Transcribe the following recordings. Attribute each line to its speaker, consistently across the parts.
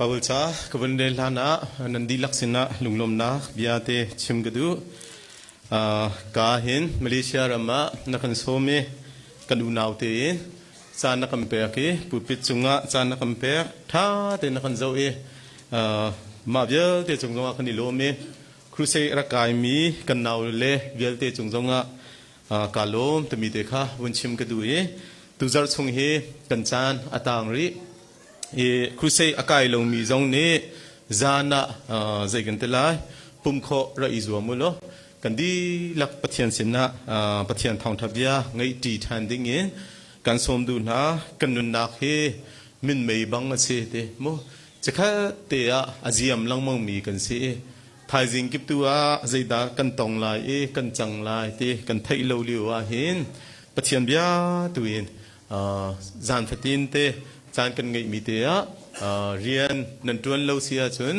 Speaker 1: Pawulcha kabundel hana nandi laksina lunglomna biate chimgadu kahin Malaysia rama nakan some kanunaute sana kamper ke pupit sunga sana kamper tha te nakan zawe mabye te chungzonga kanilome kruse rakai mi kanau le bial te chungzonga kalom temi te kha bunchim kadu e tuzar chunghe kanchan atangri kruse akai lo mi zong ne zana zaigan telai pumkho ra izuamulo kandi lak pathian sinna pathian thong thabia ngai ti than ding in kan som du na kanun na he min mei bang ase te mo chakha te a aziam lang mong mi kan se thai jing kip tu a zaida kan tong lai e kan chang lai te kan thai lo liu a hin pathian bia tuin zan fatin te chan kan ngai mi te a rian nan tuan lo sia chun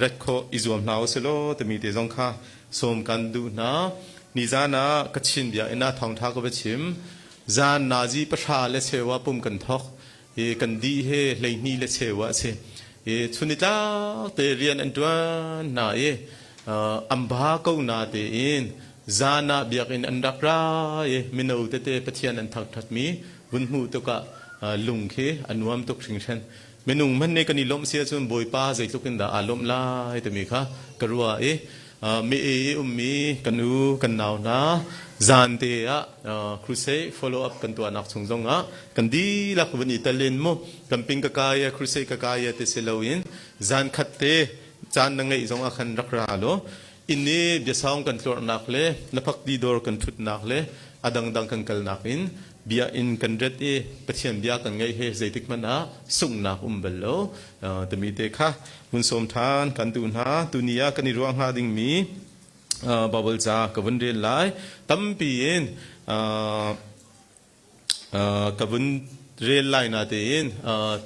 Speaker 1: rat kho izuam nau selo te mi te zong kha som kan du na ni zana kachin bia ina thong tha ko bechim zan nazi pasha le sewa pum kan thok e kan di he leini le sewa se e chunita te rian an tuan na e amba ko na te in zana biak in andakra e mino te te pathian an thak that mi bun hu to ka lung khe anuam tok thingchen menung man ne kani lom sia chun boi pa zai tukin da alom lai te mi kha karua e me e ummi kanu kan naw na zan te a kruse follow up kan to anak chungzong a kan di la ko ni talen mo camping ka kaya kruse ka kaya te selawin zan khat te chan na ngai zong a khan rakra lo inni biasang kan tlor nak le lapak di dor kan thut nak le adang dang kan kal nakin bia in kan ret e pathian bia kan ngai he zaitik mana sung nak umbelo temi te kha mun som than kan tu na tunia kan ni ruang ha ding mi bubble cha kavun re lai tampi in kavun re lai na te in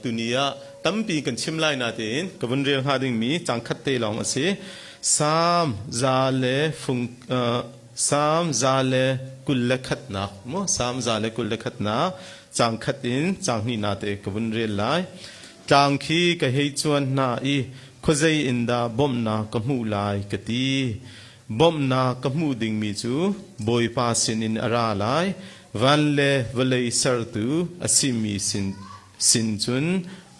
Speaker 1: tunia tampi kan chim lai na te in kavun re ha ding mi chang khat te long ase sam zale fung sam zale kulle khat nak mo sam zale kulle khat na chang khat in chang ni na te kavun re lai chang khi ka hei chuan na i khozai inda bom na ka mu lai kati bom na ka mu ding mi chu boi pa sin in ara lai van le valei sar tu asimi sin chun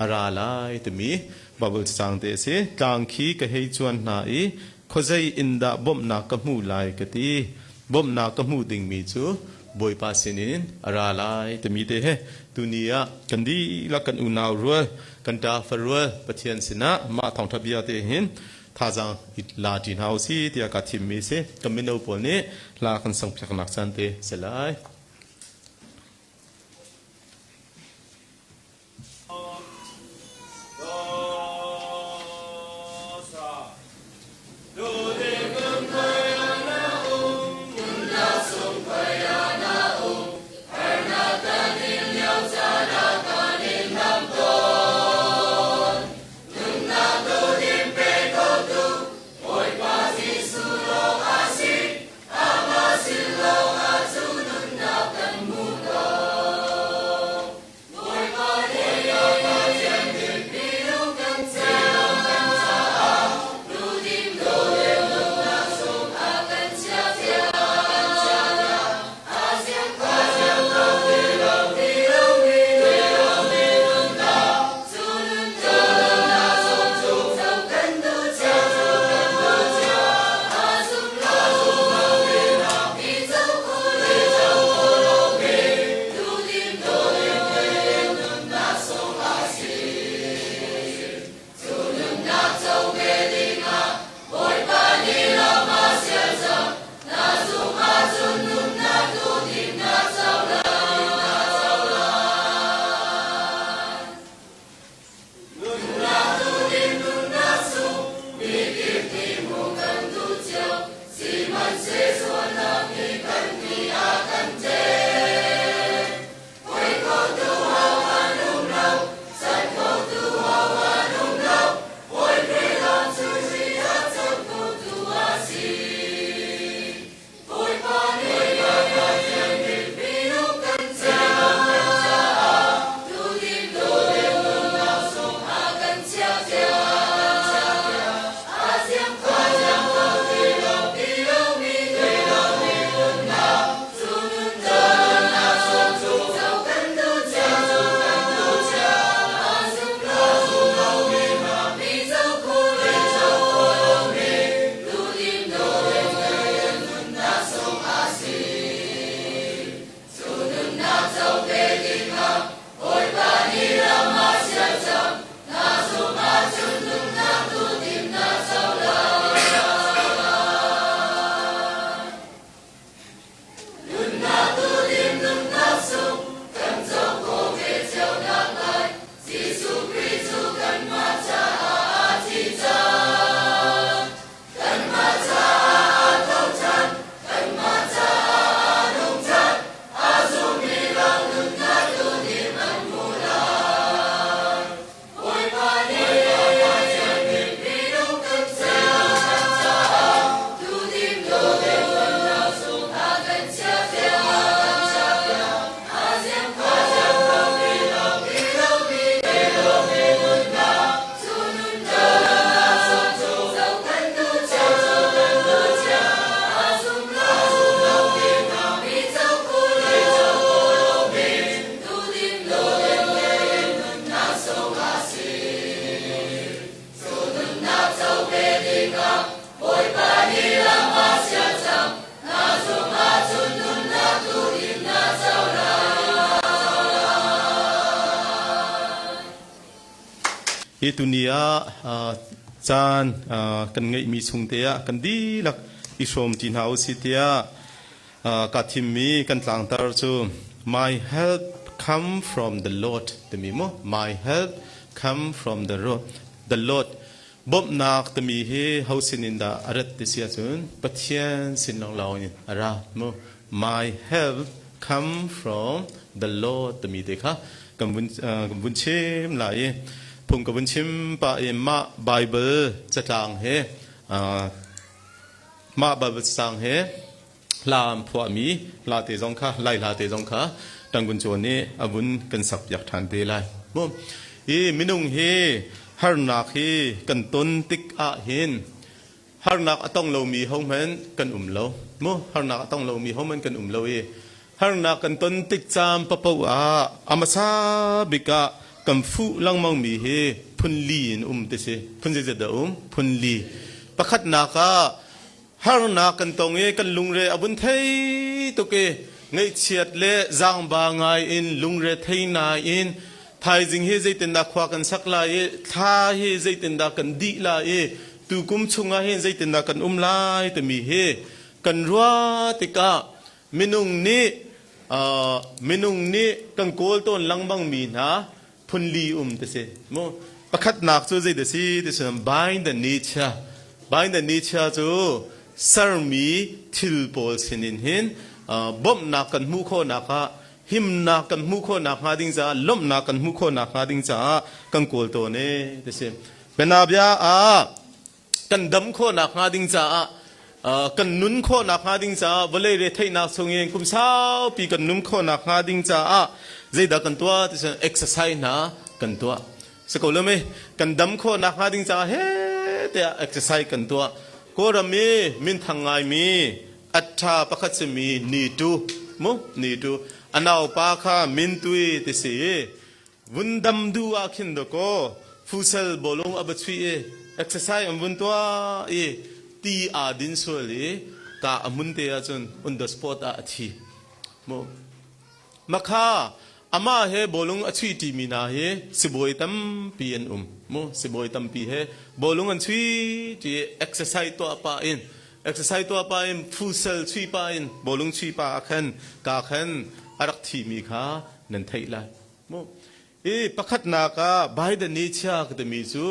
Speaker 1: ara lai te mi babul chang te se chang khi ka hei chuan na i khozai inda bom na ka mu lai kati bom na ka mu ding mi chu boi pa sin in ara lai te mi te he tunia kandi la kan unaw ro kan ta farwa pathian sina ma thong thabia te hin thazang la tin hausi tia ka thim mi se kamino pol ne la kan sang phyak nak chan te selai
Speaker 2: Nunna
Speaker 1: ตุเนียจานกันไงมีสุงเตียกันดีลักอิชมจินหาวสิเตียกัดทิมมีกันต่างตาจู my help come from the Lord ตมีมั้ my help come from the Lord บ่มนักตมีเฮเฮาสินินดาอรัตติเสียจุนปัจเจียนสินลองเราเนี่ยอะไรมั้ my help come from the Lord ตมีเด็กค่ะกับบุญเชื่อมหลายผมกับบุญชิมปะเอ็มมาไบเบิลจะจางเฮมาไบเบิลจางเฮลามพวามีลาเตจงค่ะไล่ลาเตจงค่ะดังกุญจนี้อบุญกันสับอยากทานเตไลบ่มินุงเฮฮาร์นักเฮกันต้นติกอาเห็นฮาร์นักต้องเรามีห้องมันกันเราบ่ฮาร์นักต้องเรามีห้องมันกันเราฮาร์นักกันต้นติกจามปะปะอามาซาบิกะกัมฟูลังมังมีเฮพุนลีนเตเสพุนเจเดพุนลีประคัดนาคาฮาร์นากันตรงเอกันลุงเรอบุญไทยตุเกไงเฉียดเละจางบางไงอินลุงเรไทยนาอินไทยจิงเฮใจตินดาขวากันสักลายท่าเฮใจตินดากันดีลายตูกุมชุงเฮใจตินดากันลายแต่มีเฮกันรัวติกามินุงนี้กันโกลต้นลังบังมีนะพุนลีเตเสโมประคัดนักจูใจเดซีเดสม bind the nature จูสารมีทิลโพลสินินหินบ่มนักกันมุโคนักหิมนักกันมุโคนักหาดิ้งจ้าล้มนักกันมุโคนักหาดิ้งจ้ากันโกลตัวนี้เดสเป็นอาบยากันดำโคนักหาดิ้งจ้ากันนุนโคนักหาดิ้งจ้าวันเลยเรทัยนักส่งเองคุมสาวปีกันนุ่มโคนักหาดิ้งจ้าใจดักกันตัวที่เป็น exercise นะกันตัวสกุลไม่กันดำโคนักหาดิ้งจ้าเฮ้แต่ exercise กันตัวก็รำมีมินทางไงมีอัตราประคัตseมีนีดูอันเอาปาข้ามินตุยติสิวุนดำดูอาคินดก็ฟูเซลบอลงอับชุยexercise อันวุนตัวตีอาดินส่วนเลยกาอมุนเตียจนon the spot อาทีมาข้าอามาเฮบอลงอชุยตีมีนาเฮสิบอยตั้มปีนสิบอยตั้มปีเฮบอลงอันชุยที่ exercise ตัวป้าอิน exercise ตัวป้าอินฟูเซลชุยป้าอินบอลงชุยป้าขันกาขันอารักทีมีข้านั่นไทยไลประคัดนาคาบายเดนิชาก็จะมีจู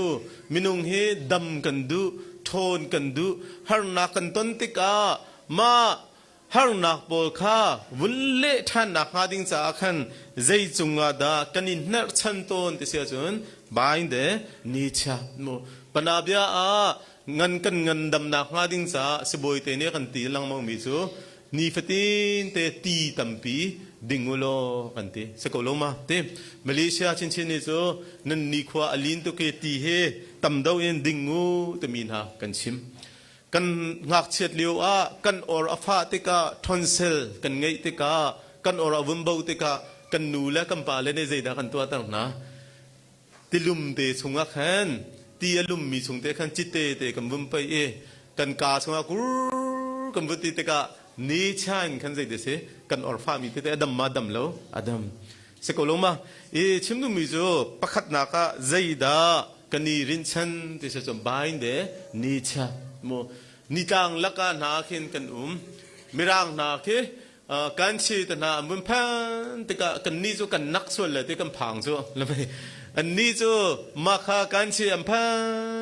Speaker 1: มินุงเฮดำกันดูโทนกันดูฮาร์นักกันต้นติกามาฮาร์นักโบลข้าวุนเละท่านนักหาดิ้งจากขันใจจุงอาดากันอินนักชันต้นที่เสียจนบายเดนิชาโมปนาบยาเงินกันเงินดำนักหาดิ้งจากสิบอยเตเนี่ยกันตีลังมังมีจูนี่ฟตินเตตีตัมปีดิงุโลกันเตสกุลมาเตมาเลเซียชินนี่จูนันนิควาอลินตุเกตีเฮตัมดาวเอ็นดิงูตมีนากันชิมกันงักเฉียดเลียวกันออร์อาฟาติกาทอนเซลกันไงติกากันออร์อาวุมบาวติกากันนูและกันปาเลเนใจดากันตัวตั้งนะติลุมเตชงอักขันตีลุมมีชงเตขันจิตเตกันวุมไปกันกาชงอักุกันวุติติกานี่ช่างขันใจเดเสกันออร์ฟามีเตอดัมมาดัมแล้วอดัมสกุลมาชิมดูมิจูประคัดนักใจดากันนี่รินชันที่จะจมบายเดนี่ช่างโมนิจังลักการนาขินกันมิรังนาคิการชีตนามุนพันติกากันนี่จูกันนักส่วนเลยติกันพังจูแล้วไม่อันนี้จูมาคาการชีอันพั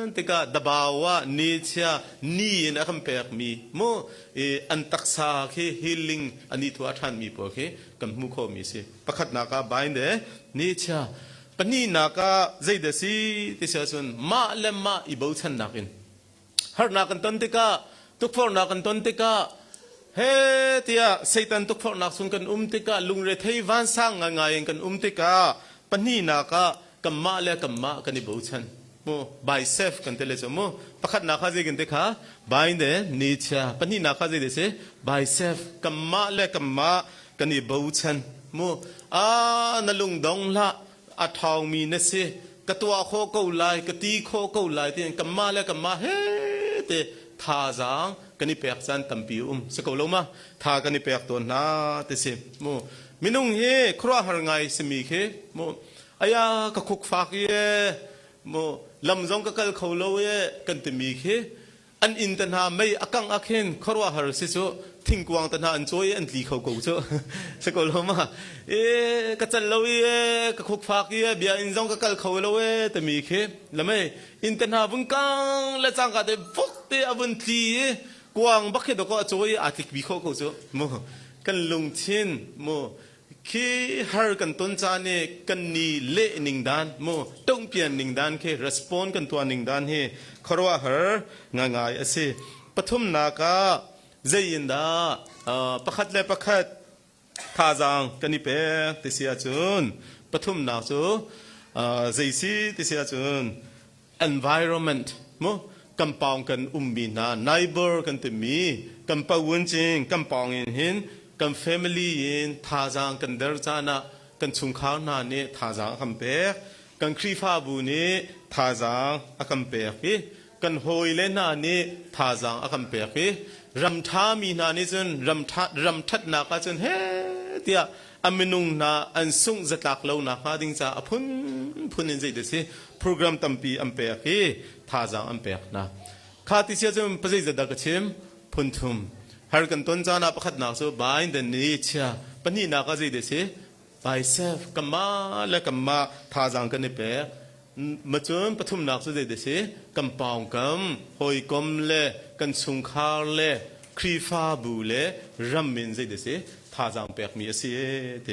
Speaker 1: นติกาดบาวะนี่เชียนี่นะคำเปิดมีโมอันตักษาคิฮิลลิ่งอันนี้ตัวท่านมีพอคิกันมุขมีสิประคัดนักบายเดนี่เชียปนีนักใจเดสิที่เสียส่วนมาเลมาอีบูชันนักินฮาร์นักกันต้นติกาทุกฟอร์นักกันต้นติกาเฮ้เตียเซตันทุกฟอร์นักสุนกันติกาลุงเรทัยวันสังงายกันติกาปนีนักกัมมาเลกัมมากันอีบูชันโมบายเซฟกันเตเลจโมประคัดนักใจกันติกาบายเดนิชาปนีนักใจเดเซบายเซฟกัมมาเลกัมมากันอีบูชันโมนลุงดงละอาทองมีนสิกตัวโคเกาไลกตีโคเกาไลที่กัมมาเลกัมมาเฮเตทาจางกันนี่เปียกจันตัมปิสกุลมาทากันนี่เปียกตัวนาเตสิโมมินุงเฮครัวหางไงสมีเคโมอายากคุกฟักเย โมลำจงก็กลเขาโลเอกันตมีเคอันอินตันหาไม่อกังอักเห็นขรว่าหาริสุทิ้งกวางตันหาอันโจยอันลีเขากูโจสกุลเขามากัจจัลโลเอกัคุกฟักเอเบียอินจงก็กลเขาโลเอตมีเคแล้วไม่อินตันหาบุญกังและจังกัดฟุกเตอบุญทีกวางบักเขตก็โจยอาทิตย์บีเขากูโจโมกันลงชินโมคีฮาร์กันต้นจานเนกันนีเล่หนึ่งด้านโมต้องเปลี่ยนหนึ่งด้านเครีสปอนกันตัวหนึ่งด้านเฮขรว่าฮาร์ง่ายๆสิปฐมนาคาเจียนดาประคัดเล่ประคัดท่าจางกันนี่เป็นติเสียจุนปฐมนาจูเจียซีติเสียจุน environment โมกำปองกันมีนา neighbor กันติมีกำปะวุ้นจริงกำปองเห็นกัน family ยินท่าจางกันเดินจานะกันชุงข้าวนานี่ท่าจางคำเปกกันครีฟ้าบุนี่ท่าจางคำเปกกันหอยเลนานี่ท่าจางคำเปกรำท้ามีนานี่จนรำทัดนักจนเฮ้เดียอามินุงนาอันสุ่งจะตักเล่านักมาดิ้งจะพุ่นอินใจเดสิโปรแกรมตั้มปีอัมเปกท่าจางอัมเปกนะข้าที่เชื่อจนประเดี๋ยวจะดักชิมพุ่นทุมฮาร์กันต้นจานาประคัดนักสู้บายเดนนี่เชียปนีนักใจเดสิบายเซฟกัมมาและกัมมาท่าจางกันนี่เปกมาจนปฐมนักสู้เดสิกัมปองกัมหอยกมเล่กันสุงคาเล่ครีฟ้าบูเล่รำมินใจเดสิท่าจางเปกมีเสียเด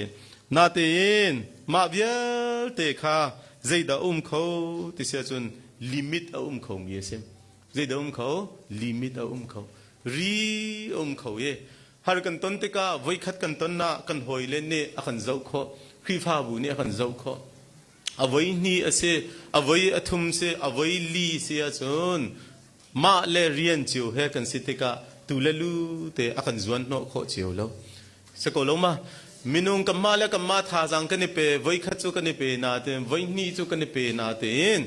Speaker 1: นาเตีนมาเบียเตค่ะใจดาเขาที่เสียจนลิมิตเขามีเสียใจดาเขาลิมิตเขารีเขาฮาร์กันต้นติกาไว้ขัดกันต้นน่ะกันหอยเล่นเนี่ยอากันเจ้าข้อครีฟ้าบูเนี่ยอากันเจ้าข้อเอาไว้นี่เสียเอาไว้ทุ่มเสียเอาไว้ลีเสียจนมาเลเรียนจิวเฮกันสิติกาตุเลลูเตอากันจวนโนข้อจิวแล้วสกุลมามินุงกัมมาและกัมมาท่าจังกันนี่เปไว้ขัดจูกันนี่เปนาเตนไว้นี่จูกันนี่เปนาเตน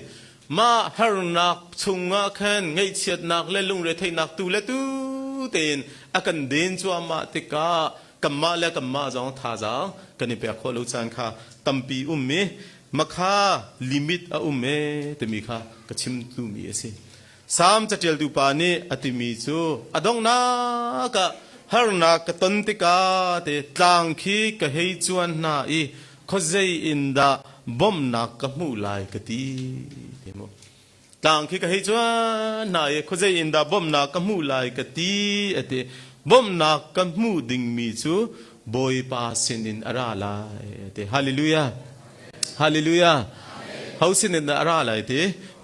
Speaker 1: มาฮาร์นักชุงอาคันไงเชียดนักและลุงเรทัยนักตุเลตูเตนอากันเดินจัวมาติกากัมมาและกัมมาจองท่าจังกันนี่เปขอลุจันค่ะตัมปีมีมาค่าลิมิตมีแต่มีค่ะก็ชิมตุมีสิสามจะเจลดูปานี่อติมีจูอดองนากะฮาร์นักตันติกาเตตังคีกะเฮจวนนาอีขอใจอินดาบ่มนักกะมูลายกะตีเดโมตังคีกะเฮจวนนาอีขอใจอินดาบ่มนักกะมูลายกะตีเอเตบ่มนักกะมูดิงมีจูบอยปาสินินอาราลายเตฮาเลลูยาฮาเลลูยาเขาสินินอาราลายเต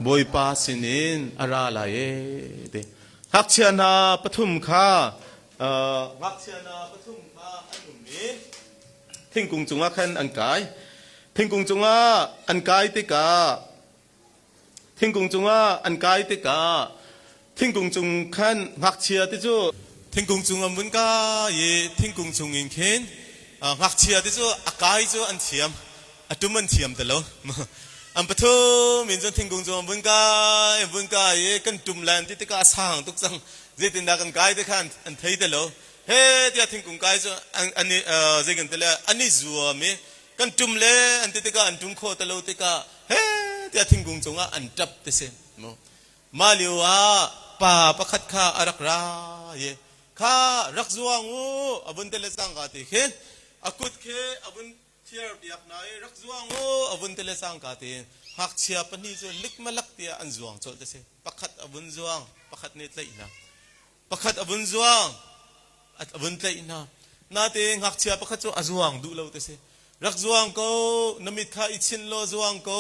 Speaker 1: บอยปาสินินอาราลายเตฮักเชียนาปทุมค่ารักเชียนาปฐุมมาอันนุ่มนี้ทิ้งกุงจงอาขันอันกายทิ้งกุงจงอาอันกายติกาทิ้งกุงจงอาอันกายติกาทิ้งกุงจงขันรักเชียติจูทิ้งกุงจงอามุนกาเยทิ้งกุงจงอินเคนรักเชียติจูอากายจูอันเทียมอัตุมันเทียมแต่แล้วอันปฐุมมินจนทิ้งกุงจงอามุนกาเยกันตุ่มแลนติกาสร้างตุกสังเจตินดากันกายเด็กขันอันไทยเดลเฮ้ที่อาทิตย์กุงกายจ้ะอันนี้เจกันเดลอันนี้จัวมีกันจุ่มเล่อันติกาอันจุ่มโคตะโลติกาเฮ้ที่อาทิตย์กุงจงอ่ะอันจับติเสมมาลิวะป่าประคัดข้าอารักราเย่ข้ารักจวงอูอับุนเดลสังกาติเห็นอากุดเคอับุนเทียร์เดียบนายรักจวงอูอับุนเดลสังกาติหักเชียปนีจ้ะลิกมาลักเตียอันจวงโจติเสประคัดอับุนจวงประคัดเนตเลยนะประคัดอบุญจวงอบุญเตยนะนาเตงหักเชียประคัดจวงจวงดูเราเตสิรักจวงก็นมิตข้าอิชินโลจวงก็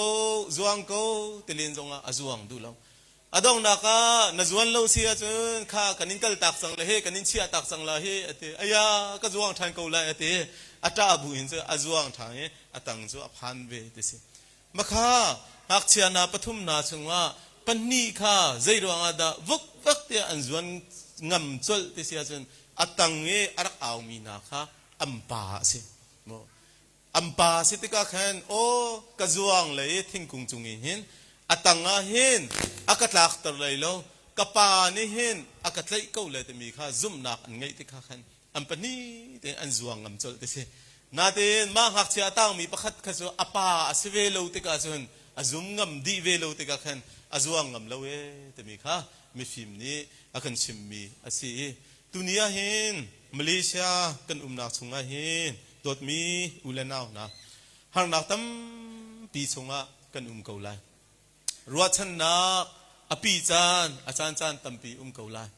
Speaker 1: เตลินจงอาจวงดูเราอดองนักนจวนเราเสียจนข้ากันินกัลตักสังละเฮกันินเชียตักสังละเฮเตอายากจวงทานกูละเตอัตราบุญเจอจวงทางอัตังจวพันเวเตสิมาข้าหักเชียนาปฐุมนาชงว่าปนีข้าใจรวงอาดาวุกวักเตอันจวนงำจลที่เสียจนอัตังอารักเอามีนาค่ะอัมปาสิโมอัมปาสิติกาแคนโอกระจวงเลยทิ้งกุงจุงเห็นอัตังเห็นอากัดลักตเลยแล้วกปานี่เห็นอากัดเลยก็เลยแต่มีค่ะซุ่มนักอันไงติกาแคนอัมปนีเตอันจวงงำจลที่เสียนาเตนมาหักเชียตั้งมีประคัดขจวอปาสิเวโลติกาจน azuam ngam di ve lo te ka khan azuang ngam lo e te mi kha mi phim ni akan chim mi asi tunia hin Malaysia kan umna chunga hin dot mi ulanau na har nak tam pi chunga kan ko lai ruat chan na api chan achan chan tampi ko lai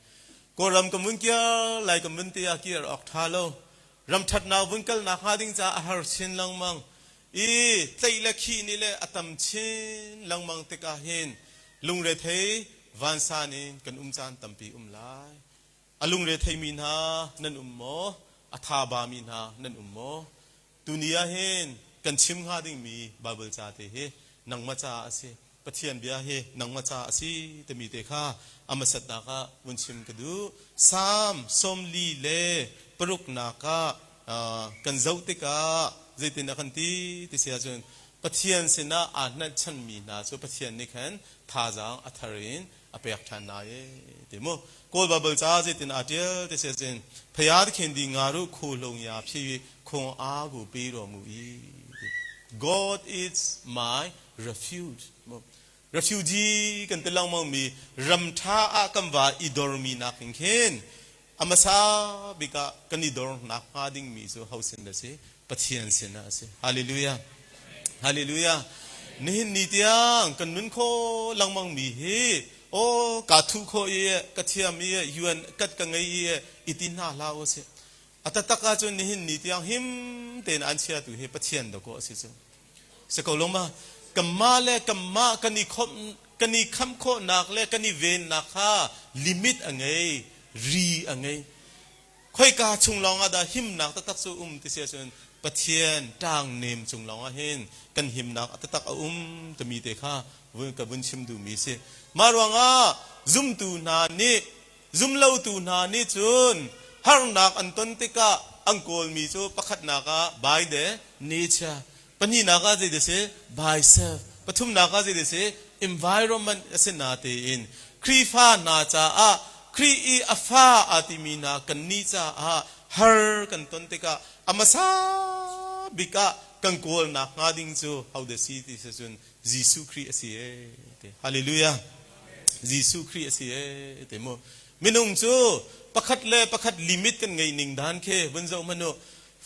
Speaker 1: ko ram kamun kya lai kamun te ya kir ok thalo ram that na bunkal na khading cha har chin lang mang i tleila khi ni le atam chin lang mang te ka hin lung re thei van sanin kan chan tampi lai alung re thei min ha nan mo atha ba min ha nan mo tunia hin kan chim khading mi bible cha te he nang ma cha ase pathian bia he nang ma cha asi te mi te kha amasat na ka bunchim kadu sam somli le peruk na ka kan zauti ka zaitin na kanti ti sia chun pathian sina anna chan mi na so pathian ni khan tha jang atharin apek than na ye demo kol babal cha zaitin atel ti sia chen phayad khin di ngaru kholong ya phyi khong a gu pe ro mu yi God is my refuge refugee kan telang mang mi ramtha a kamwa idormi na khin amasa bika kanidor na hading mi so hausin da se pathian sina se hallelujah hallelujah nihin nitiang kan nun kho langmang mi he o ka thu kho ye kathiam ye yuan kat ka ngai ye itina la o se atataka chon nihin nitiang him ten anchia tu he pathian da ko se se ko loma kamma le kamma kani kham kho nak le kani ven nakha limit angai ri angai khoi ka chunglong ada him nak tatak su ti sia chon pathian tang nem chunglong a hin kan him nak tatak tami te kha wen ka bun chim du mi se marwanga zum tu na ni zum lo tu na ni chun har nak anton te ka angkol mi chu pakhat na ka bai de nature pani na ka je de se by self pathum na ka je de se environment ase na te in krifa na cha a kri i afa atimina kanni cha a har kan ton te ka amasa bika kan kol na ngading chu how the city season jisu kri asie te hallelujah jisu kri asie te mo minung chu pakhat le pakhat limit kan ngai ning dan khe bunzo mano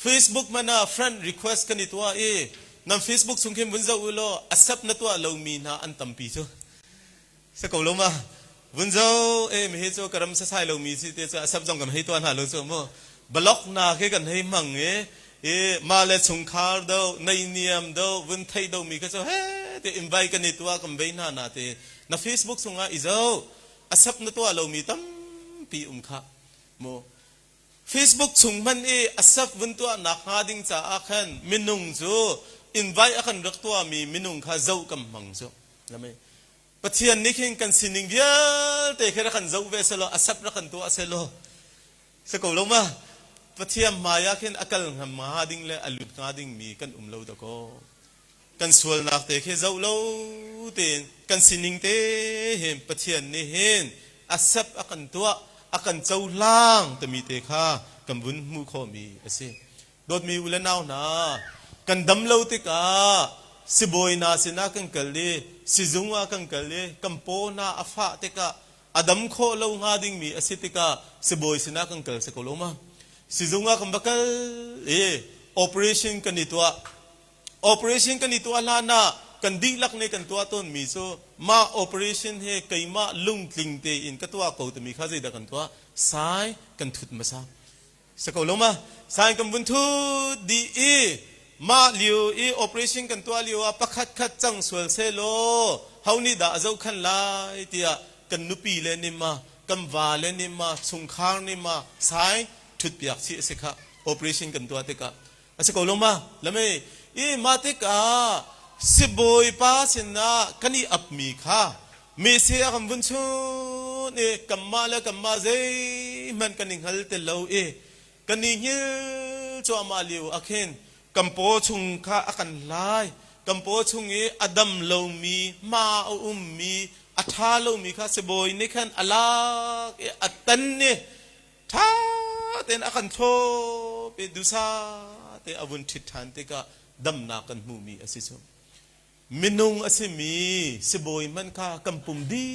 Speaker 1: Facebook mana friend request kan itwa e nam Facebook sungkem bunzo ulo asap na to lo mi na an tampi chu sa ko lo ma bunzo e me he cho karam sa sai lo mi si te cha asap jong kam he to na lo cho mo block na ke kan he mang e ma le chung khar do nei niam do bun thai do mi ka cho he te invite kan itwa kam be na te na Facebook sunga izo asap na to lo mi tam pi kha mo Facebook chung man e asap bun to na khading cha akhan minung chu invite akan raktua mi minung kha zau kam mang zo lame pathian niking kan sining vial te khera kan zau ve selo asap ra kan to aselo se ko loma pathian maya khen akal ma ding le alut nga ding mi kan umlo da ko kan sual nak te khe zau lo ten kan sining te hem pathian ni hen asap akan to akan chau lang te mi te kha kan bun mu kho mi ase dot mi ulanau na kan dam lo te ka si boy na sina kan kali si zunga kan kali kampo na afa te ka adam kho lo nga ding mi asitika si boy sina kan kal sa koloma si zunga kan bakal operation kan itwa lana kan dilak ne kan tua ton mi so ma operation he kaima lung tling te in katwa ko te mi khaje da kan tua sai kan thut masa sa koloma sai kan bun thu di ma liu e operation kan tua liu a pakhat khat chang sual se lo hauni da azau khan lai tia kan nupi le ni ma kan wa le ni ma chung khang ni ma sai thut piak si se kha operation kan tua te ka ase ko lo ma lame e ma te ka si boy pa sina kani ap mi kha me se a kan bun chu ne kamala kamma zai man kaning hal te lo kani hil cho ma liu akhen kampo chung kha akan lai kampo chung e adam lo mi ma mi atha lo mi kha se boy ni khan alak atan ne tha ten akan tho pe dusa te avun thit than te ka dam na kan mu mi asiso มินุงอสิมีสิบอยมันค่ะกำปุ่มดี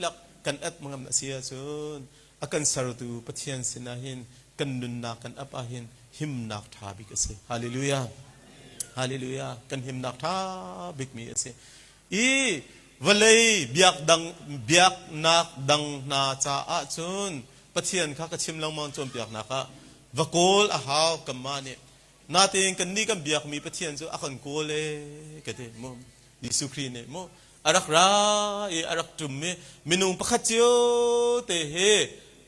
Speaker 1: ลักกันอัดมังนักเสียจนอากันสารตูปะเทียนสินาหินกันนุนนักกันอับอาหินหิมนักทาบิกเสฮาเลลูยาฮาเลลูยากันหิมนักทาบิกมีเสอีวันเลยเบียกดังเบียกนักดังนาจาอาจนปะเทียนข้ากระชิมลังมังจนเบียกนักะวะโกลอาหาวกัมมาเนี่ยนาเตงกันนี่กันเบียกมีปะเทียนจนอากันโกเลกันเดมยิสุครีเนี่ยมอารักราอารักจุมเมมินุงปะขัดเจียวเตเฮ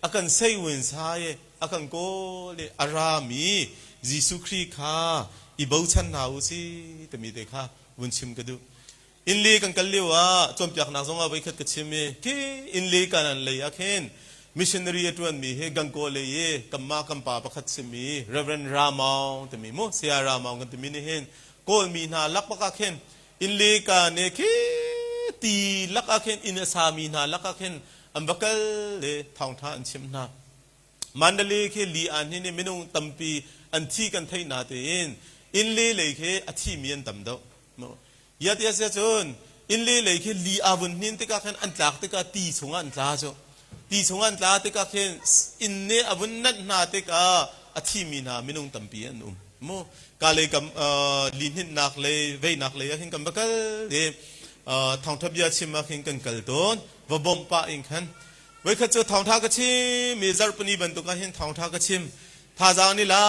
Speaker 1: อากันเซวินสายอากันโกเลอารามียิสุครีข้าอีบ่าวฉันหนาวสิแต่มีเด็กข้าวันชิมกันดูอินลีกันกันเลี้ยวจอมเปียกนักสงฆ์เอาไปขัดกันชิมเมที่อินลีกันเลยอาเคนมิชชันนารีตัวนี้เฮกังโกเลยกัมมากัมปาปะขัดชิมีเรเวนรามองแต่มีโมเสียรามองกันแต่มีนี่เห็นโกลมีนาลักปะกะเคนอินลีกันเนี่ยคีตีลักอาเคนอินสามีนาลักอาเคนอันบักเลทองท่าอันชิมนามันเดลีเคลีอันนี้เนี่ยไม่ต้องตั้มปีอันที่กันไทยนาเตนอินลีเลยเคอธิมีอันตั้มดอกยัดยัดจนอินลีเลยเคลีอาวุนนินติกาเคนอันจากติกาตีสงอันลาโจตีสงอันลาติกาเคนอินเนอาวุนนัดนาติกาอธิมีนาไม่ต้องตั้มปีอันโมกาเลยกับลินหินนักเลยเวนักเลยเห็นกันบักเลทองทับยาชิมาขิงกันกัลโดนว่าบ่มปะอิงขันไว้ข้าเจอทองท่ากระชิมมีจารปนีบรรทุกกันเห็นทองท่ากระชิมท่าจางนี่ละ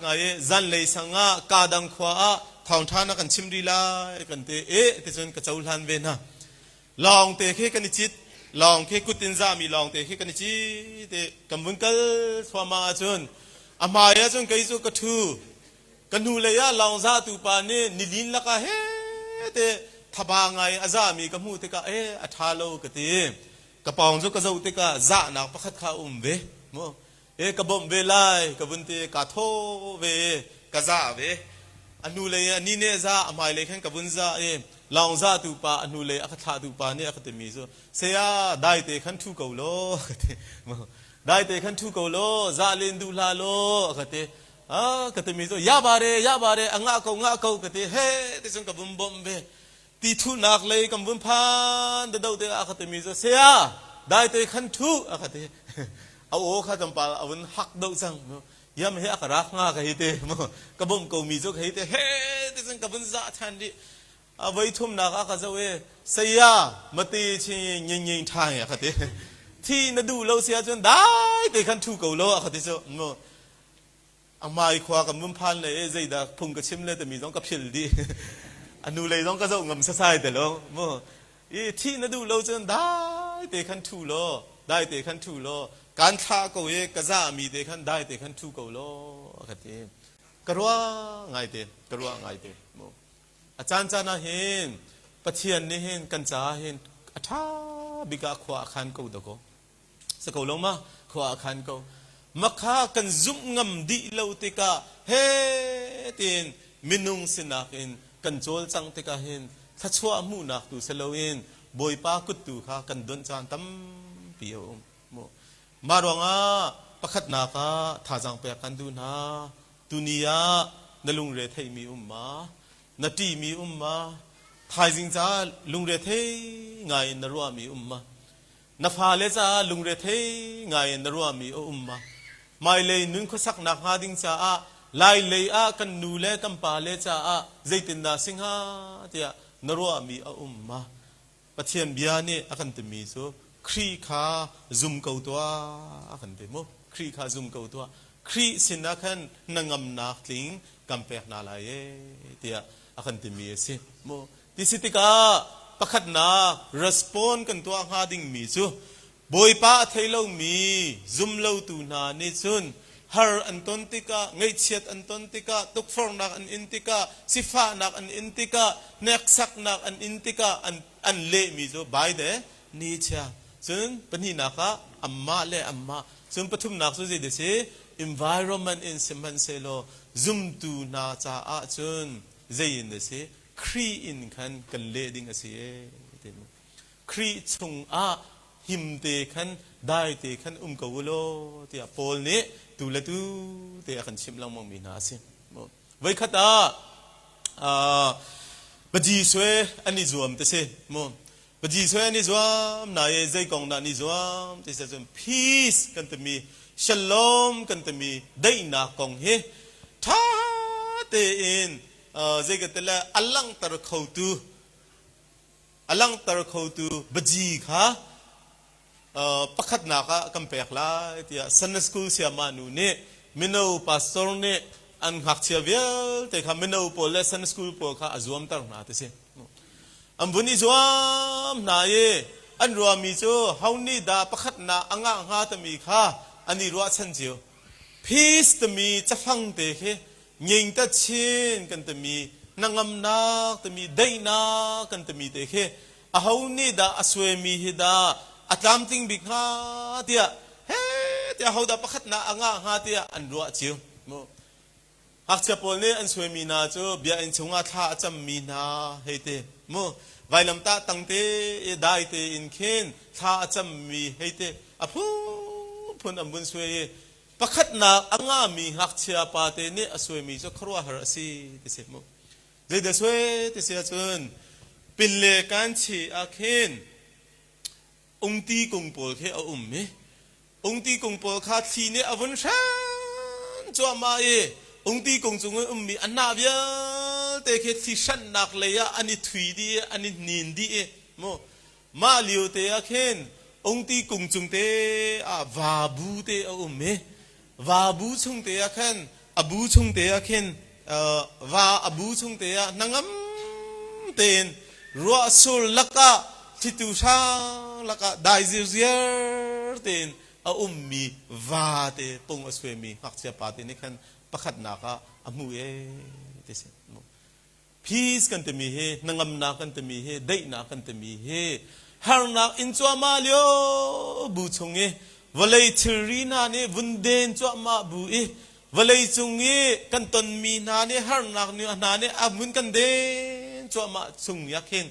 Speaker 1: ไงจันเลยสังะกาดังขวาทองท่านักกันชิมดีละกันเตเตจนกระเจ้าลันเวนะลองเตะแค่กันจิตลองแค่กุตินซามีลองเตะแค่กันจิตเตกำบุญกัลสวามาจนอามายจนไกจูกระทูกันหูเลยะลองซาตูปานี่นิลินละกะเฮเตทับางไงอาจามีกมูติกาอัฐาโลกติกระปองจุกกระเจ้าติกาจะนักประคัดข้าเวโมกระบมเวไลกระบุนติกาโทเวกระจะเวอนุเลยอันนี้เนี่ยจะอามายเลยขันกระบุนจะลองจะตูปาอนุเลยอัคธาตูปาเนี่ยอัคตมีโซเสียได้เตขันทุกเอาโลได้เตขันทุกเอาโลจะเล่นดูลาโลอัคตกระตมีโซยาบาเรอ่างะเขากระตเฮ้ที่สุนกระบุมบมเวตีทุนักเลยกำบุญพันเดาเตะอาคตมีจะเสียได้เตะขันทุอาคตเอาโอ้ข้าจำปาเอาวันหักเดาจังยามเฮอักรักง่ากันฮิเตกำบุญกูมีจุกฮิเตเฮ้ที่สุดกำบุญจะทันดิเอาไว้ทุ่มนักอาคตจะเวเสียมาตีชิงยิงทางอาคตที่นดูเราเสียจนได้เตะขันทุกูโลอาคตจะโมอามาอีกขวากำบุญพันเลยใจดาพุ่งกระชิมเลยแต่มีต้องกับชิลดีอนุเลยต้องก็จะงมสะสายแต่ละมั่วที่นั่นดูเราจนได้เตะขันทูโลได้เตะขันทูโลการท่าก็เอกจะมีเตะขันได้เตะขันทูก็โลกันเตะกระว่าไงเตะกระว่าไงเตะมั่วอาจารย์จานะเห็นปะเทียนนี่เห็นกันจ้าเห็นอาท่าบิกาขวาขันก็ตะโกสกุลลงมาขวาขันก็มักข้ากันซุ่มงำดีเราติกาเฮตินมินุงสินักอินกันโจลจังติกาเห็นถ้าชัวมูนักตูเซลวินบอยปากุตูข้ากันดนจานตั้มเปียวโมมารวงอาประคัดนาคาท่าจังเปียกันดูนาตุนียานลุงเรทัยมีมานาตีมีมาไทยจิงจ้าลุงเรทัยไงนรัวมีมานาฟาเลจ้าลุงเรทัยไงนรัวมีมาไม่เลยนุ่งขสักนักหาดิงจ้าลายเลยกันนูเลกัมปาเลจ้าใจตินดาสิงหาเตียนรัวมีมาปะเทียนบิยานี่กันตมีโซครีขาซุมเกาตัวกันเตโมครีขาซุมเกาตัวครีสินะกันนังำนักลิงกัมเปกนาลายเตียกันตมีสิโมติสิติกาประคัดนารีสปอนกันตัวหาดิงมีโซบอยป้าไทยเรามีซุมเราตูนานี่ซุนฮาร์อันตนติกาไงเชียดอันตนติกาตุกฟองนักอันอินติกาสิฟ้านักอันอินติกาเน็กซักนักอันอินติกาอันเล่มีโซบายเดนี่เชียส่วนปนีนักอัมมาเล่อัมมาส่วนปฐุมนักสุดเดช environment in สิมันเซโลซุมตูนาจาอาส่วนเจียนเดชครีอินกันเล่ดิ้งเสียครีชงหิมเตขันได้เตขันกวโลเตียโพลนี้ตูละตูเตียขันชิมลังมองมีนาสิไว้ขัด ปจีสวยอันนี้รวมแต่เสโมปจีสวยอันนี้รวมนายใจกองนั้นนี้รวมแต่เสจน peace กันจะมีshalom กันจะมีได้นากองเฮท่าเตอินใจกันแต่ละอัลลังตระเขาตูอัลลังตระเขาตูบจีค่ะปักนักกัมเปกลาที่ซันสคูลเสียมานูเน่มินเอาพาสตอร์เน่อันหักเชียเวลแต่ข้ามินเอาโพลซันสคูลโพลข้าจวมตระหนาเตเสอันบุญจวมนายอันรัวมีโจเฮานี่ดาปักนาอ่างหาตมีข้าอันนี้รัวฉันเจียวพีสตมีจะฟังเตะเฮยิงตะชินกันตมีนางมนักตมีได้นักกันตมีเตะเฮอาเฮานี่ดาอสวยมีฮิดาอัตลามติงบิกฮาเตียเฮ้เตียเขาดาปักนาอ่างหาเตียอันรัวเจียวโมหักเชปอลเนี่ยอันสวยมีนาโจเบียอันชงอาท่าจำมีนาเฮเตโมไวลำตาตั้งเตได้เตอินเคนท่าจำมีเฮเตอพูพูนอันบุญสวยปักนาอ่างมีหักเชียปาเตเนี่ยสวยมีโจครัวหาสีเตเสโมเจเดสวยเตเสียจนปิลเลกันชีอาเคนองค์ที่กงปอลแค่เอาไหมองค์ที่กงปอลขาดทีเนี่ยอวันฉันจวบมาองค์ที่กงจงมีอันนาเบียแต่แค่ที่ฉันนักเลยอันนี้ถุยดีอันนี้นินดีโมมาเลียวเตะแค่องค์ที่กงจงเตะวาบูเตะเอาไหมวาบูชงเตะแค่อบูชงเตะแค่วาอบูชงเตะนังมเตนรัวสุลลักะที่ตุชาลักะได้เสียเตนเอามีวาเตปงอสเวมีหักเสียปาเตนี่คันปักนักะอามูเอเตเสพีสกันเตมีเฮนังมนักกันเตมีเฮได้นักกันเตมีเฮฮาร์นักอินจัวมาเลียวบูชงเอวลัยทรีนาเนวุนเดนจัวมาบูเอวลัยจงเอกันตนมีนาเนฮาร์นักเนี่ยนาเนอามุนกันเดนจัวมาจงยักเห็น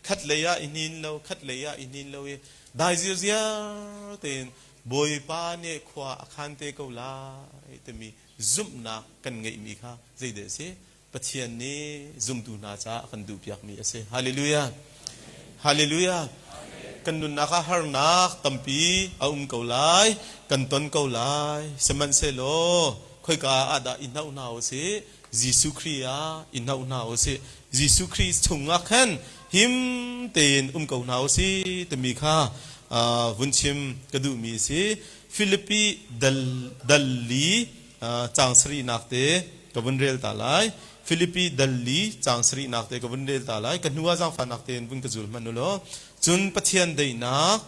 Speaker 1: ขัดเลยอินินเราขัดเลยอินินเราได้เสียเต็นบอยปาเนี่ยขวาขันเตกเอาลายแต่มีซุ่มนักกันไงมีค่ะใจเดเสปะเทียนนี้ซุ่มดูนาจ้ากันดูเปียกมีเสฮาเลลูยาฮาเลลูยากันนุนนักฮาร์นักตัมปีเอาเกาลายกันต้นเกาลายสมันเซโลค่อยกาอาดาอินเอาหนาวเสยิสุครียาอินเอาหนาวเสยิสุครีชงอักขันหิมเตนเกาหนาวสิแต่มีค่าวุนชิมกระดูมีสิฟิลิปปีดัลลีจางสรีนักเตกับวุนเรลตาไลฟิลิปปีดัลลีจางสรีนักเตกับวุนเรลตาไลกันนัวจางฟันนักเตนวุนกระจุลมันนุโลจุนปะเทียนได้นัก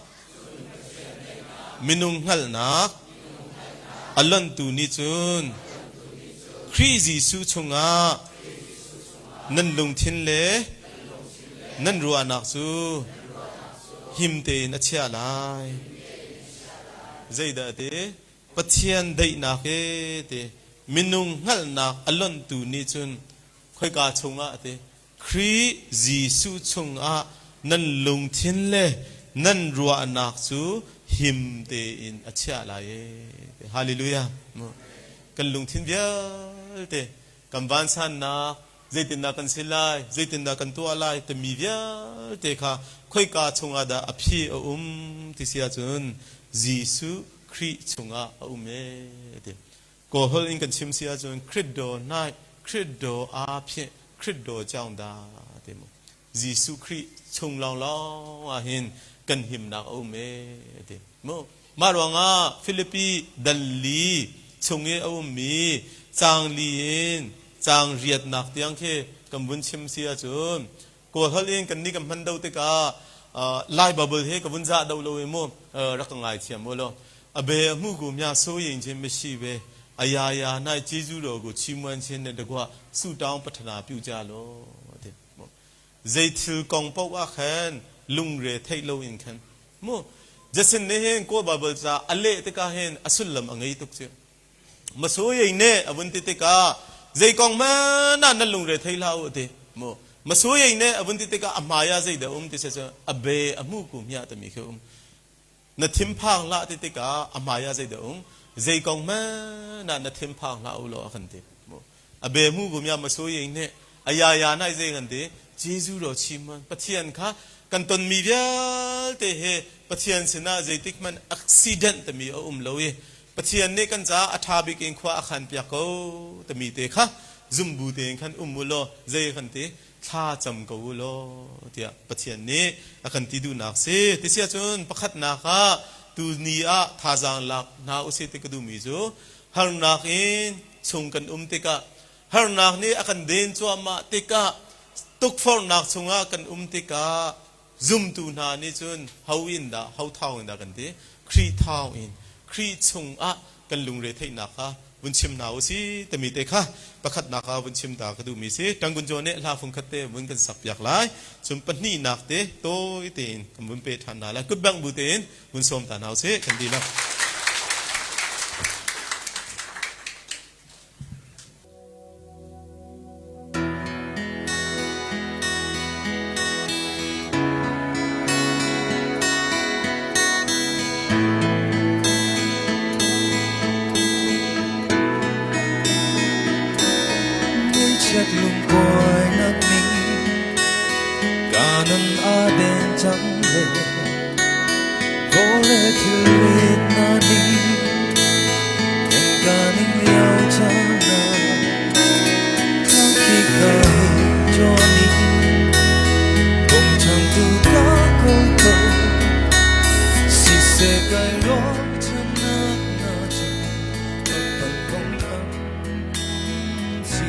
Speaker 1: มินุงหัลนักอัลลันตูนิจุนครีซีสุชงานันลงทินเลนั่นรัวนักสูหิมเตนัชยาลายใจเดเตปะเทียนได้นักเตมินุงหัลนักอลอนตูนิจุนค่อยกาชงอาเตครีจีสูชงอานั่นลงทินเลนั่นรัวนักสูหิมเตอินอัชยาลายฮาเลลูยากันลงทินเดียวเตกันบ้านสันนักใจตินนักกันสิไลใจตินนักกันตัวไลแต่มีเดียวเตค่ะค่อยกาชงอาดาอภิที่เสียจนยิสุคริชงอาเมเตก็ฮอลอินกันชิมเสียจนคริสโดไนคริสโดอาภิคริสโดเจ้าดาเตมยิสุคริชงลองลองอาหินกันหิมนักเมเตโมมาหลวงอาฟิลิปปีดัลลีชงเอมีจางลีนจางเรียดนักเตียงเคกำบุญชิมเสียจนก็ฮอลอินกันนี่กับมันดาวเตกาไล่บับเบิ้ลเฮกับบุญจ่าดาวโลยโมรักง่ายเทียมโมโลอเบะมูกุมีอาโซยิงเชไม่ชีเบอายายานายเจจูโลกุชิมวันเชนเนตกว่าสู้ดาวพัฒนาพิวจาโลเดโมใจทิลกองปอกว่าแขนลุงเรทให้โลอินแขนโมจะเส้นนี้เห็นก็บับเบิ้ลจ่าอเล่เตกาเห็นอสุลลมอังไงตุกเชมาโซยิงเน่อบุญติเตกาใจกองมานั่นลุงเรทให้เล่าเดโมมาสวยเนี่ยอบุญติเตกาอมายาใจเดติเสจะอเบอมูกุมีอาตมีคือนัทิมพังละติเตกาอมายาใจเดใจกองมานัทิมพังละอุโลขันติอเบอมูกุมีอามาสวยเนี่ยอายายานาใจกันติ Jesu ro chi man pathian kha kan ton mi bia te he pathian sina zaitik man accident te mi loe pathian ne kan cha athabi king khwa akhan pya ko te mi te kha zumbu te khan mulo zai khan te tha cham ko lo tia pathian ne akan ti du nak se ti sia chun pakhat na kha tu ni a tha jang lak na usi te kadu mi zo har nak in chung kan te ka har nak ni akan den chu ma te ka tuk for nak chunga kan te ka zum tu na ni chun how in da how thau in da kan te khri thau in khri chung a kan lung re thai na kha bun chim na usi te mi te kha pakhat na ka bun chim da ka du mi se tang gun jo ne la phung khat te bun kan sak yak lai chum pani nak te toi ten kan bun pe than na la kut bang bu ten bun som ta nau se kan di na
Speaker 2: chắc lung coi nắc mi cả năm aden chẳng về có lẽ thứ na đi em cả những liao chẳng na khi cả cho đi cùng chẳng tu có câu câu si se cái lo chẳng na na chẳng bất bằng không âm si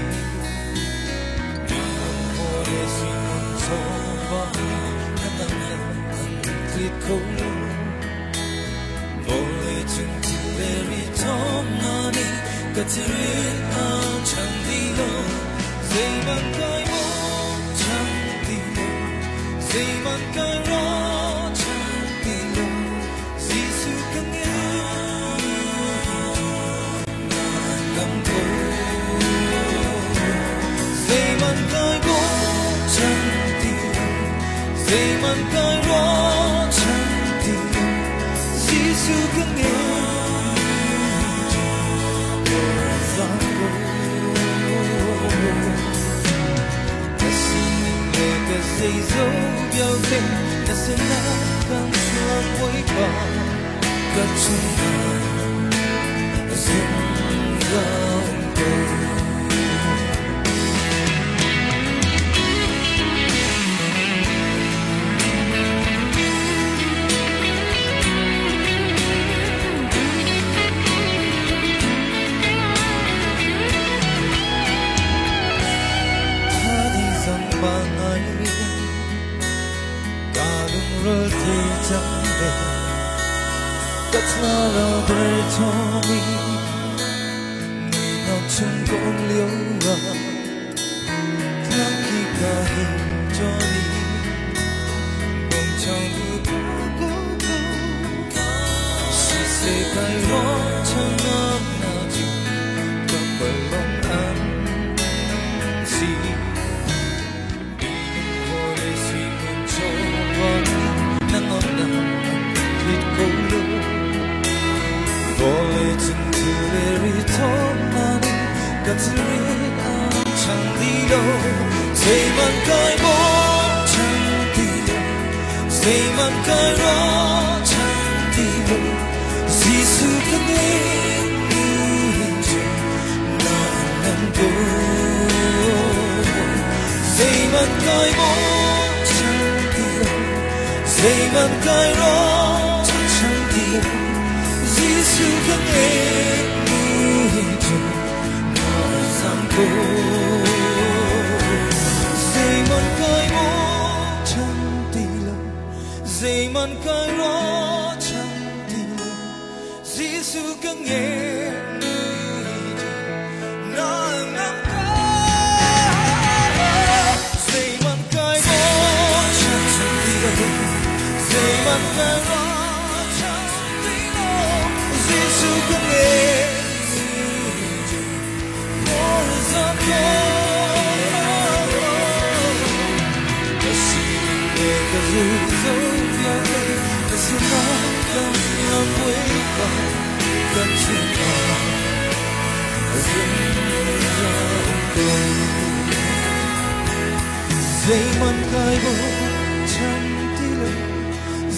Speaker 2: Only to very tom money, got to read out Chandilo. Say man kai mo Chandilo. Say man kai ro Chandilo. Sisu kanya na lambo. Say man kai mo Chandilo. Say man kai ro. Sisu kanya zango Nasing leka say zo biao te Nasina kang suang way pa Kachuna Nasungang rồi thì chẳng về cất xa vào đời cho mình người nào chung cũng liêu ra tháng khi cả hình cho đi bông trong cố si se cái đó chẳng ngắm nào chỉ cầm bởi lòng ăn si Boy, to very tall money, got to read out Chandilo. Say man kai mo Chandilo. Say man kai ro Chandilo. Sisu kane na nambo. Say man kai mo Chandilo. Say man kai ro Chandilo. Sisu kane na zambo. Say man kai mo Chandilo. Say man kai ro Chandilo. Sisu kane na nambo. Say man kai mo Chandilo. Say man kai ro Sisu kane for zambo. Nasing leka say zo biao te Nasina kang suang way pa Kachuna Nasungang Zaman kaibo chantilo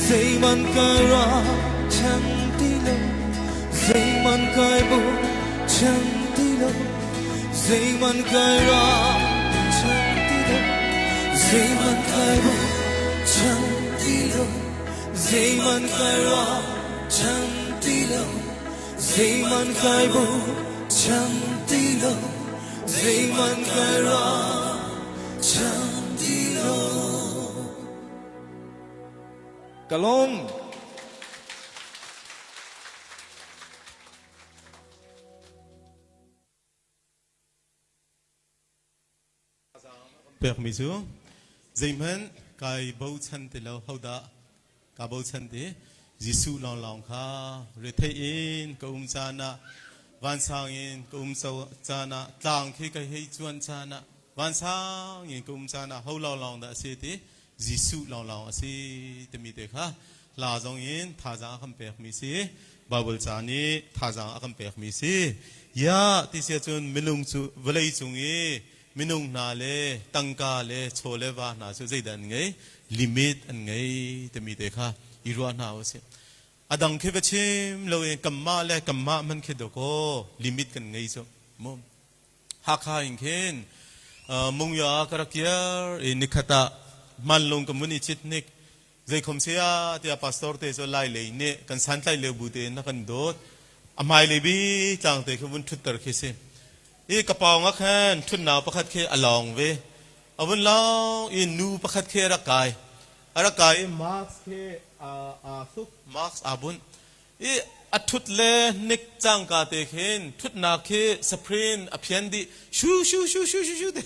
Speaker 2: Zaman kaira chantilo Zaman kaibo chantilo Zaman kaira chantilo Zaman kaibo chantilo Zaman kaira chantilo Zaman kaibo chantilo Zaman kaira chantilo Kalong
Speaker 1: permiso Zaman kai bau chan te lo hau da ka bau chan te Gisu long long kha re thai in ka chana van sang in ka so chana tlang khi ka hei chuan chana van sang in ka chana hau long long da se te Gisu long long ase te mi te kha la zong in tha za kham pek mi se babul chani tha za kham pek mi se ya ti se chun milung chu velai chung e minung na le tangka le chole wa na so zai dan ngai limit an ngai te mi te kha irwa na o se adang khe bachim lo e kamma le kamma man khe do ko limit kan ngai so mo ha kha in khen mung ya karakier e nikhata man long community chitnik zai khom se ya te pastor te so lai le ne kan san lai le bu te na kan dot amai le bi chang te khun thut tar khe se e kapao nga khan thun naw pakhat khe along ve avun long e nu pakhat khe ra kai max khe suk max abun e athut le nik chang ka te khen thut na khe sprint aphian di shu te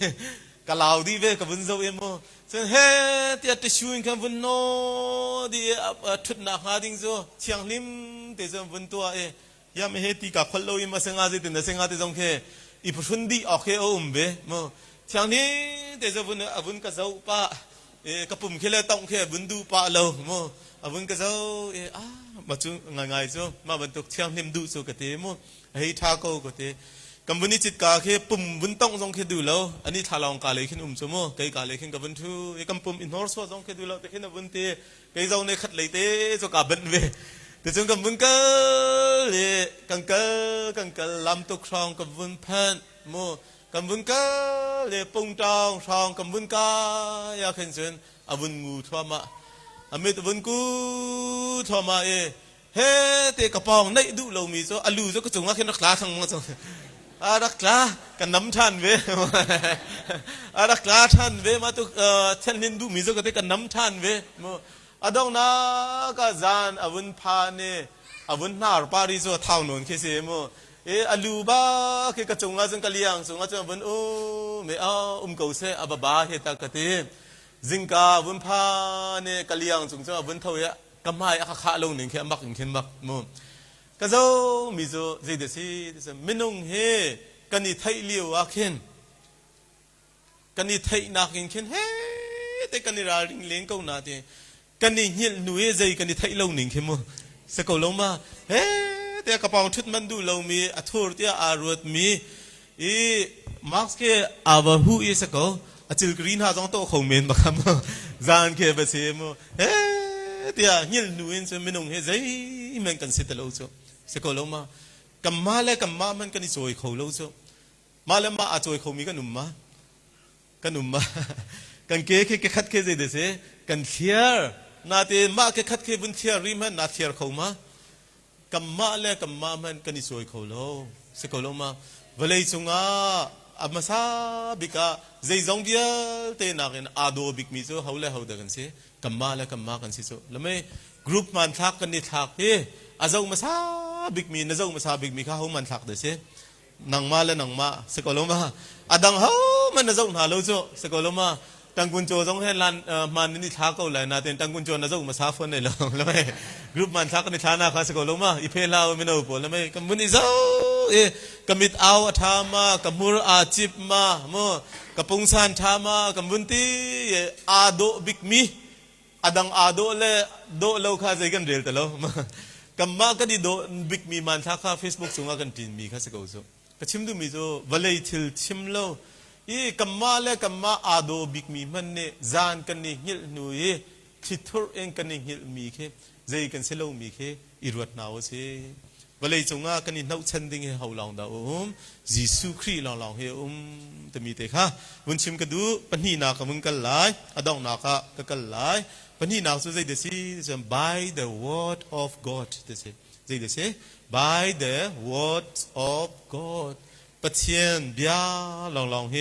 Speaker 1: kalau di ve ka bun zo emo chen he ti at shu in kan bun no di thut na ha ding zo chiang lim te zo bun to e yam he ti ka khol lo im ma senga ji te na senga te jong khe i phundi okay o umbe mo chiang ni te zo bun abun ka zo pa e kapum khele tong khe bun du pa lo mo abun ka zo e ma chu ngai zo ma ban tok chiang lim du so ka te mo hei tha ko ko te company chit ka khe pum bun tong jong khe du lo ani thalong ka le khin so mo kai ka le khin ka bun thu e kam pum in hor so jong khe du lo te khin bun te kai zo ne khat le te so ka ban ve te chung kam bun ka le kang ka lam tok song kam bun phan mo kam bun ka le pung tong song kam bun ka ya khen chen abun ngu thwa ma amit bun ku thwa ma e he te ka pong nei du lo mi so alu so ka chung a khen ra kla thang mo soรักล้ากันน้ำท่านเว้รักล้าท่านเว้มาตุท่านนินดูมิโซก็เตกันน้ำท่านเว้มาอดองนาก็จานอวุนพานี่อวุนนาร์ปาริโซท้าวนุนเคเสมอลูบาเคกระจงอาจังกะเลียงสงอาจังอวุนโอเมอาเกาเสอบบ้าเฮตากะเตจิงกาอวุนพานี่กะเลียงสงจังอวุนเทวยะกะไมอะคะคะลงหนึ่งเคมักหนึ่งเคมักมก็จะมีโจใจเดสิมินงเฮกันนี่ไทยเลี้ยวอาเคนกันนี่ไทยนักเคนเฮแต่กันนี่ราริงเลี้ยงกูนาเตกันนี่เหี่ยหนุ่ยใจกันนี่ไทยเล่าหนึ่งเขมสกุลลงมาเฮแต่กระเป๋าชุดมันดูเรามีอัฐร์ที่อารวดมีอีมาร์กเกอาวหูอีสกุลจิลกรีนหาจงโตคงเมนบักคำจานเคเบสิมเฮแต่เหี่ยหนุ่ยจะมินงเฮใจมันกันสิตลอดจ้ะสกุลลงมากัมมาและกัมมามันกันนี่จอยเขาลูกจ้ะมาแล้วมาอาจอยเขามีกันหนุ่มมากันเก๋แค่ขัดแค่ใจเดชกันเทียร์นาเตมาแค่ขัดแค่บุญเทียร์ริมันนาเทียร์เขามากัมมาและกัมมามันกันนี่จอยเขาลูกสกุลลงมาเวลาจงอามาซาบิกาใจจงเดียเตนักเอาดูบิกมิโซเขาเล่เขาเด็กกันสิกัมมาและกัมมากันสิโซแล้วไม่กรุ๊ปมันทักกันนี่ทักเฮอาจงมาซาบิกมีนะจงมาซาบิกมีข้าเขามันทักเดชนังมาและนังมาสกุลลงมาอดังเขามันนะจงหาลูกจ้ะสกุลลงมาตังกุนโจจงให้ลันมันนี่ทักเขาเลยนะเต็นตังกุนโจนะจงมาซาฟันเลยแล้วไม่กรุ๊ปมันทักกันนี่ทานาข้าสกุลลงมาอีเพลาไม่เอาปนแล้วไม่กัมมุนิเจ้ากมิดเอาธามากัมมุรอาจิบมาโมกับปุงซานธามากัมมุนตีอาโดบิกมีอดังอาโดเลโดเลวข้าใจกันเรียลแต่แล้วกัมมาก็ดีโดบิกมีมันทักข้าเฟซบุ๊กส่งกันทีมีข้าสกุลโจก็ชิมดูมีโจวันเลยทิลชิมเลว อีกัมมาเลกัมมาอาโดบิกมีมันเนจานกันนี่หิลนูเยทิทุรเองกันนี่หิลมีเคใจกันเสลมีเคอิรวดนาวเสวเลยจงอากันนี่นักชันดิ้งเฮาลองดายิสุครีลองลองเฮตมีเตค่ะวันชิมกระดูปนีนาคมึงกันหลายอดองนาคกันหลายปนีนาสุดใจเดซี่จะ by the word of God เดซี่ใจเดซี่ by the word of God ปะเทียนเบียลองลองเฮ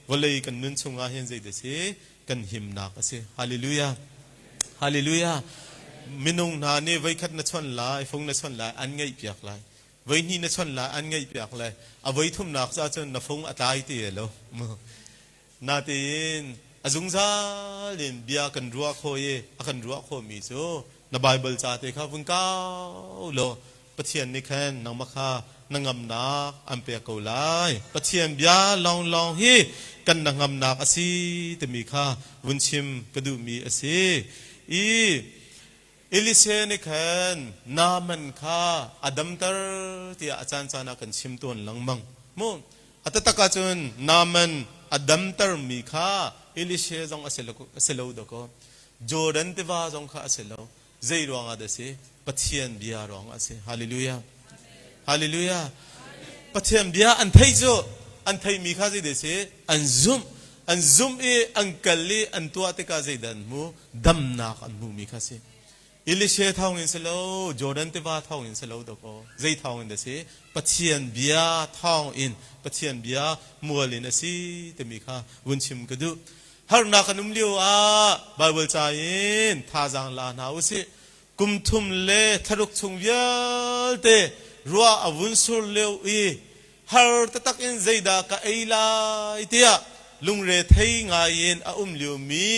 Speaker 1: วเลยกันนุนชงอาเฮนใจเดซี่กันหิมนาคเสฮาเลลูยาฮาเลลูยามินุงนาเนไว้คัดนัชวันลายฟงนัชวันลายอันไงเปียกลายไว้นี่นัชวันลายอันไงเปียกลายเอาไว้ทุ่มนักซะจนนับฟงอัตายตีเอโลนาตีนอาจุงซาลินเบียกันรัวโคเยกันรัวโคมีโซนไบเบิลจ่าเตค่ะฟุงก้าวโลปะเทียนนี่แค่นางมะคานางงำนักอันเปียกเอาลายปะเทียนเบียลองลองเฮกันนางงำนักอาศีแต่มีค่ะวุ้นชิมกระดูมีอาศีอิลิเซนิเคนนามันข้าอดัมตร์ที่อาจารย์จานากันชิมตัวหลังมังมุอัตตะกาจุนนามันอดัมตร์มีข้าอิลิเซจงอาศัยเราดก็จอรันติวาจงข้าอาศัยเราใจรองอาเดสิปัจเจียนเบียรองอาศัยฮาเลลูยาฮาเลลูยาปัจเจียนเบียอันไทยโจอันไทยมีข้าใจเดสิอันซุมอันกัลลีอันตัวติกาใจดันมูดัมนักอันมูมีข้าสิอิลิเชท้องอินเสลโจดันติวาท้องอินเสลดก็ใจท้องอินเดสิปัจเจียนเบียท้องอินปัจเจียนเบียมัวลินสิแต่มีข้าวุ้นชิมกระดูฮาร์นักนุ่มเลี้ยวไบเบิลใจอินท่าจังลานาอุสิกุมทุมเล่ทะลุชงเยลเตรัวอวุ้นสุลเลี้ยวฮาร์ตตักอินใจดากะเอลาอิเตียลุงเรทัยงายินอาเลี้ยวมี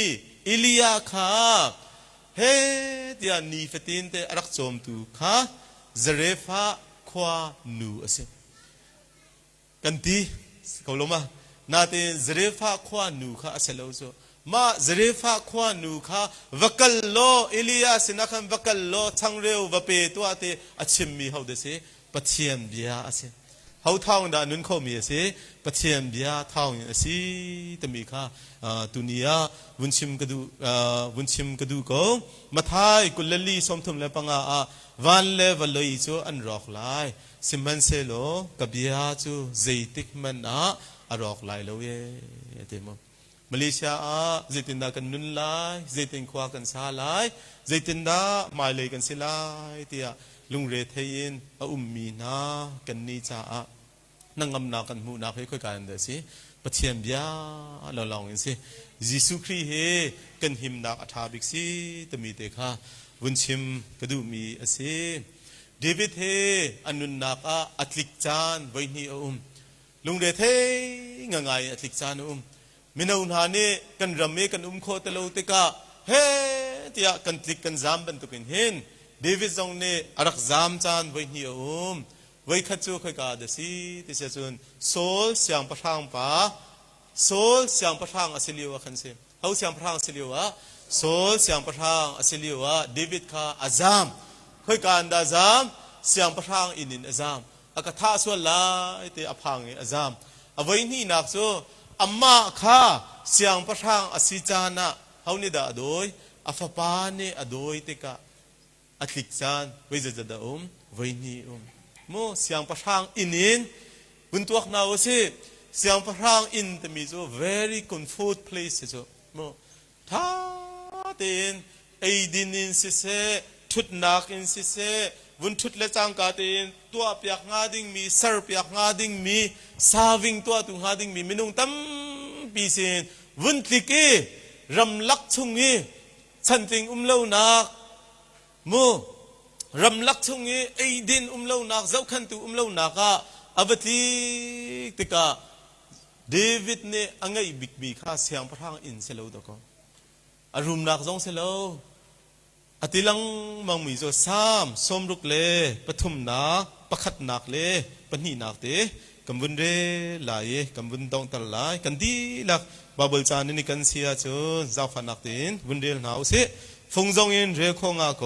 Speaker 1: อิลียาข้าเฮ้ที่อันนี้ฟตินเตอรักโจมตูข้าเจเรฟาควานูอสิกันทีเขาลงมานาเตนเจเรฟาควานูข้าอสิเลวโซมาเจเรฟาควานูข้าวักลโลเอลียาสินักขันวักลโลทั้งเร็ววเปตัวเตอชิมมีเขาเดสิปัจเจียนเบียอสิเขาท้องดานุนเขามีสิปัจเจียนเบียท้องสิแต่มีข้าตุนียวุ้นชิมกระดูก็มาทายกุลลีสมทุมเลปังวันเลวเลยจูอันรอกไลสิมันเซโลกับเบียจูเจติกมันรอกไลโลเย่เต็มมาเลเซียเจตินดากันนุนไลเจตินขวากันซาไลเจตินดามาเลยกันสิไลเตียลุงเรทยินมีนากันนี่จ้านั่งงำนากันมูนาให้ค่อยกันเดสิปัจเจียนเบียเราลองกันสิยิสุครีเฮกันหิมนักอัฐาบิกซีตมีเตค่ะวุนชิมกระดูมีอสิเดวิดเฮอนุนนักอัตลิกจานไว้นี่ลุงเรทง่ายอัตลิกจานมินาอุนหานี่กันรำเมกันโคตโลเตกะเฮที่กันตลิกกันจามบันตุกินเห็นเดวิดจงเนี่ยรักจามจานไว้นี่ไว้ขัดจูค่อยกาเดสิที่เสียจนโซลเสียงประทางป่าโซลเสียงประทางอสิลิวะขันเสียเขาเสียงประทางอสิลิวะโซลเสียงประทางอสิลิวะเดวิดข้าอาจามค่อยการดาจามเสียงประทางอินินอาจามอากาศท่าส่วนลายเตอพังอาจามเอาไว้นี่นักโซอามาข้าเสียงประทางอสิจานะเขาเนี่ยด่าโดยอาฟปาเนี่ยโดยเตกะอัตลิกจานไว้จะด่าไว้นี่โมเสียงประทางอินินบุญตัวขนาวสิเสียงประทางอินแต่มีโซ very comfort place โซโมท่าเต็นไอดินินสิเซทุดนักอินสิเซวุนทุดเลจังกาเต็นตัวเปียกงาดิ่งมีเซอร์เปียกงาดิ่งมีซาวิงตัวตุงงาดิ่งมีมินุงตั้มปีเซนวุนติกีรำลักชุงงี้ฉันติงเล่านักโมรำลักชงงี้ไอดินเล่านักเจ้าขันตุเล่านักอาบัติติกาเดวิดเนี่ยอังไงบิกบีข้าเสียงประทางอินเซลล์ตะก็อารมณ์นักจงเซลล์อติลังมังมีโจสามสมรุกเลปฐุมนักประคัดนักเลปนีนักเตกำบุญเรลายกำบุญดองตลายกันดีลักบาเบิลจานนี่กันเสียจนเจ้าฟันนักเต็นบุญเรลหนาวเสฟงจงอินเรคงอาโก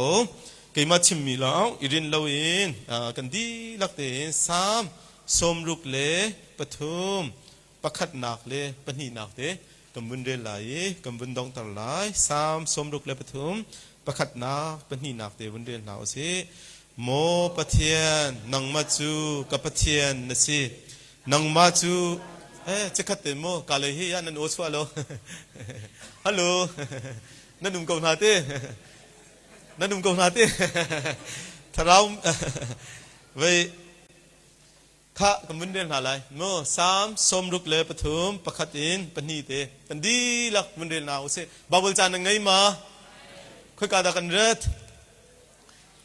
Speaker 1: กิมาชิมมีแล้วอิรินเลาอินกันดีลักเต็นสามสมรุกเลปฐุมป ประคัดหนักเลยปนีหนักเตกำบุญเรไหลกำบุญดองตลายสามสมรุกและปฐมประคัดหนักปนีหนักเตบุญเรหนาวสิโมปะเทียนนังมาจูกับปะเทียนนะสินังมาจูจะขัดเต็มโมกาเลยเฮียนันโอสวาโลฮัลโหลนั่นหนุ่มกองนาเต้นั่นหนุ่มกองนาเต้ถ้าเราไว้ข้ากำบุญเรียนอะไรโมสามสมรุกเลยปฐมประคัดอินปนีเตกันดีลักบุญเรียนนาวสิบาบุลจานังไงมาค่อยกาดกันเริด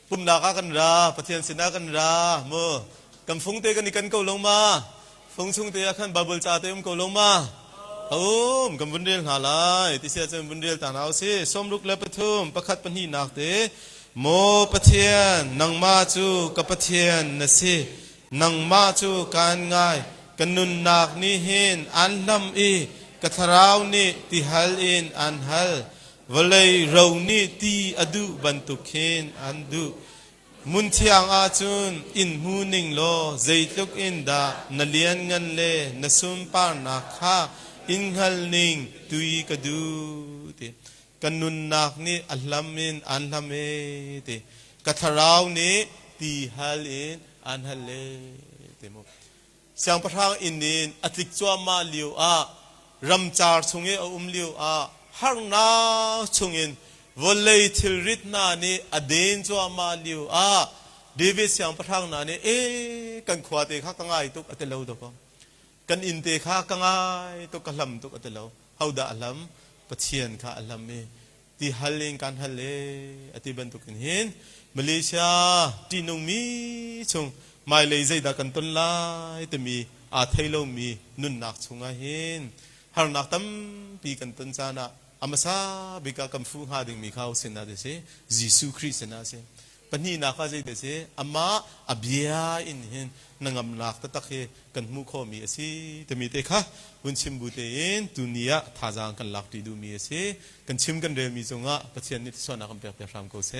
Speaker 1: ปุ่มดากันราปะเทียนสินากันราโมกำฟงเตกันนี่กันเกาลงมาฟงชุงเตะขันบาบุลจาเตมเกาลงมากำบุญเรียนอะไรที่เสียจะบุญเรียนต่างเอาสิสมรุกเลยปฐมประคัดปนีนักเตโมปะเทียนนังมาจูกับปะเทียนนะสินังมาจูการง่ายกันนุนนักนี่เห็นอันลำอีกะทราวนี่ที่ฮัลอินอันฮัลวลัยเรานี่ที่อดุบันตุเคนอันดุมุนที่อังอาจุนอินหูนิงโลใจตุกอินดานเลียนเงินเลนสุมปานาคาอินฮัลนิงตุยกดูติกันนุนนักนี่อัลลัมอินอันลัมเอติกะทราวนี่ที่ฮัลอินอันฮัลเลติมุเสียงประทางอินนินอติกจัวมาลิวอารำจาร์ชงเอลิวอาฮาร์นาชงอินวอลเลย์ทิลริตนานี่อเดนจัวมาลิวอาเดวิดเสียงประทางนานี่กันขวาเตะข้ากังไงตุกอัตเลวดอกกันอินเตะข้ากังไงตุกกลัมตุกอัตเลวเฮาดาอัลลัมปะเทียนข้าอัลลัมเมที่ฮัลเลงกันฮัลเลอติบันตุกันเห็นมาเลเซียที่นงมีชงไม่เลยใจดากันต้นลายแต่มีอาไทยเรามีนุนนักชงเห็นฮาร์นักตั้มปีกันต้นจานะอามาซาบิกากัมฟูฮาดิงมีข้าวเสนาเดเซยิสุคริสเสนาเซปนีนักข้าใจเดเซอามาอับยาอินเห็นนังอำนักตะตะเคกันมุขมีสิแต่มีเตค่ะบุญชิมบุเตนตุนียะท่าจางกันลักดีดูมีสิกันชิมกันเรียมีจงะปัจจัยนิสโซนักอัมเปียกเปียรามโกเซ